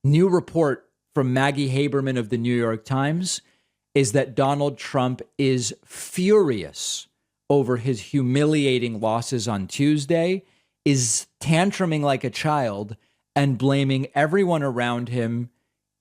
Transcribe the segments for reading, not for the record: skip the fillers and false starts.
New report from Maggie Haberman of the New York Times is that Donald Trump is furious over his humiliating losses on Tuesday, is tantruming like a child and blaming everyone around him,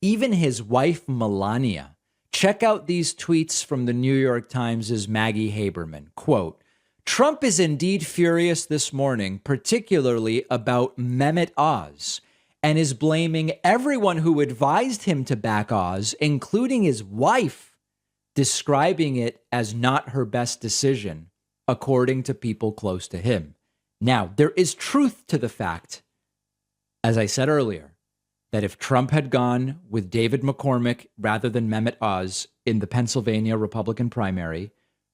even his wife, Melania. Check out these tweets from the New York Times' Maggie Haberman. Quote, Trump is indeed furious this morning, particularly about Mehmet Oz, and is blaming everyone who advised him to back Oz, including his wife, describing it as not her best decision, according to people close to him. Now, there is truth to the fact, as I said earlier, that if Trump had gone with David McCormick rather than Mehmet Oz in the Pennsylvania Republican primary,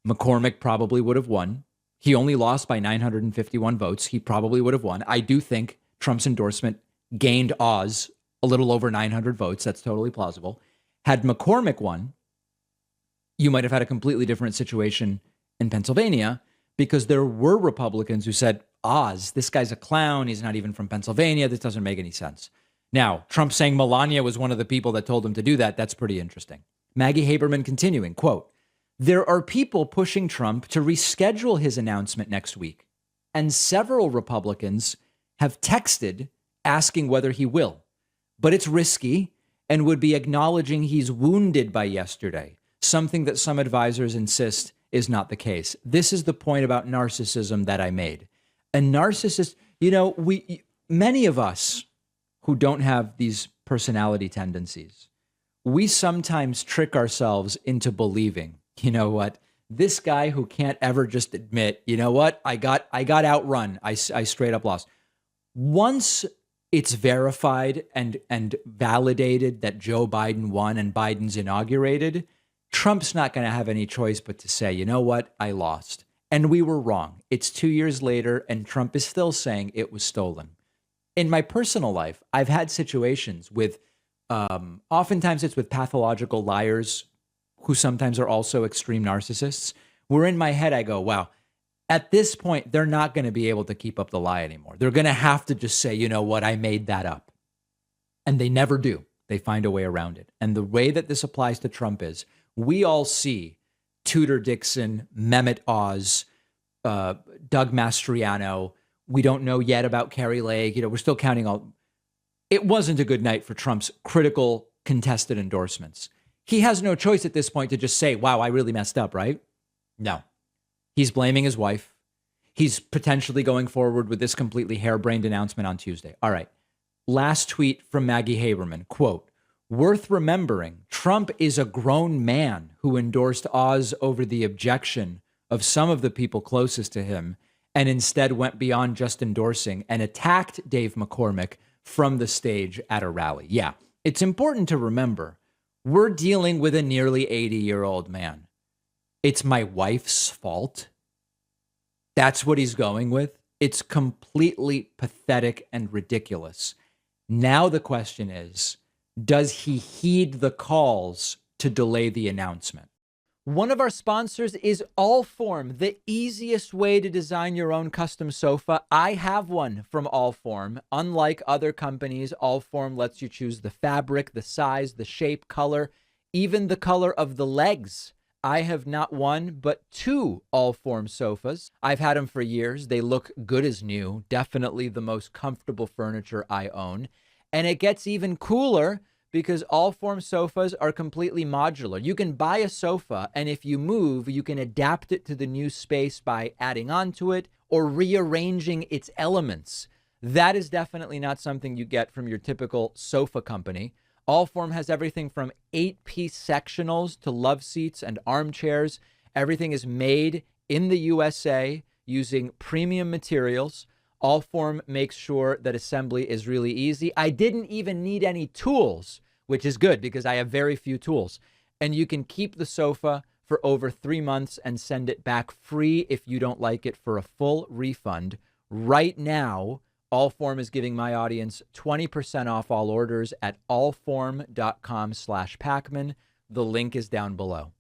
McCormick probably would have won. He only lost by 951 votes. He probably would have won. I do think Trump's endorsement gained Oz a little over 900 votes. That's totally plausible. Had McCormick won, you might have had a completely different situation in Pennsylvania, because there were Republicans who said, Oz, this guy's a clown. He's not even from Pennsylvania. This doesn't make any sense. Now, Trump saying Melania was one of the people that told him to do that. That's pretty interesting. Maggie Haberman continuing, quote, there are people pushing Trump to reschedule his announcement next week, and several Republicans have texted asking whether he will. But it's risky and would be acknowledging he's wounded by yesterday, something that some advisors insist is not the case. This is the point about narcissism that I made. A narcissist, many of us who don't have these personality tendencies, we sometimes trick ourselves into believing, you know what, this guy who can't ever just admit, you know what, I got outrun. I straight up lost. Once it's verified and validated that Joe Biden won and Biden's inaugurated, Trump's not going to have any choice but to say, you know what, I lost. And we were wrong. It's 2 years later, and Trump is still saying it was stolen. In my personal life, I've had situations with, oftentimes it's with pathological liars who sometimes are also extreme narcissists, where in my head I go, wow, at this point, they're not going to be able to keep up the lie anymore. They're going to have to just say, you know what, I made that up. And they never do. They find a way around it. And the way that this applies to Trump is, we all see Tudor Dixon, Mehmet Oz, Doug Mastriano. We don't know yet about Carrie Lake. We're still counting all. It wasn't a good night for Trump's critical contested endorsements. He has no choice at this point to just say, wow, I really messed up, right? No. He's blaming his wife. He's potentially going forward with this completely harebrained announcement on Tuesday. All right. Last tweet from Maggie Haberman, quote, worth remembering, Trump is a grown man who endorsed Oz over the objection of some of the people closest to him, and instead went beyond just endorsing and attacked Dave McCormick from the stage at a rally. Yeah, it's important to remember, we're dealing with a nearly 80-year-old man. It's my wife's fault. That's what he's going with. It's completely pathetic and ridiculous. Now the question is, does he heed the calls to delay the announcement? One of our sponsors is Allform, the easiest way to design your own custom sofa. I have one from Allform. Unlike other companies, Allform lets you choose the fabric, the size, the shape, color, even the color of the legs. I have not one, but two Allform sofas. I've had them for years. They look good as new. Definitely the most comfortable furniture I own. And it gets even cooler because Allform sofas are completely modular. You can buy a sofa, and if you move, you can adapt it to the new space by adding onto it or rearranging its elements. That is definitely not something you get from your typical sofa company. Allform has everything from 8-piece sectionals to love seats and armchairs. Everything is made in the USA using premium materials. Allform makes sure that assembly is really easy. I didn't even need any tools, which is good because I have very few tools. And you can keep the sofa for over 3 months and send it back free if you don't like it for a full refund. Right now, Allform is giving my audience 20% off all orders at allform.com/Pacman. The link is down below.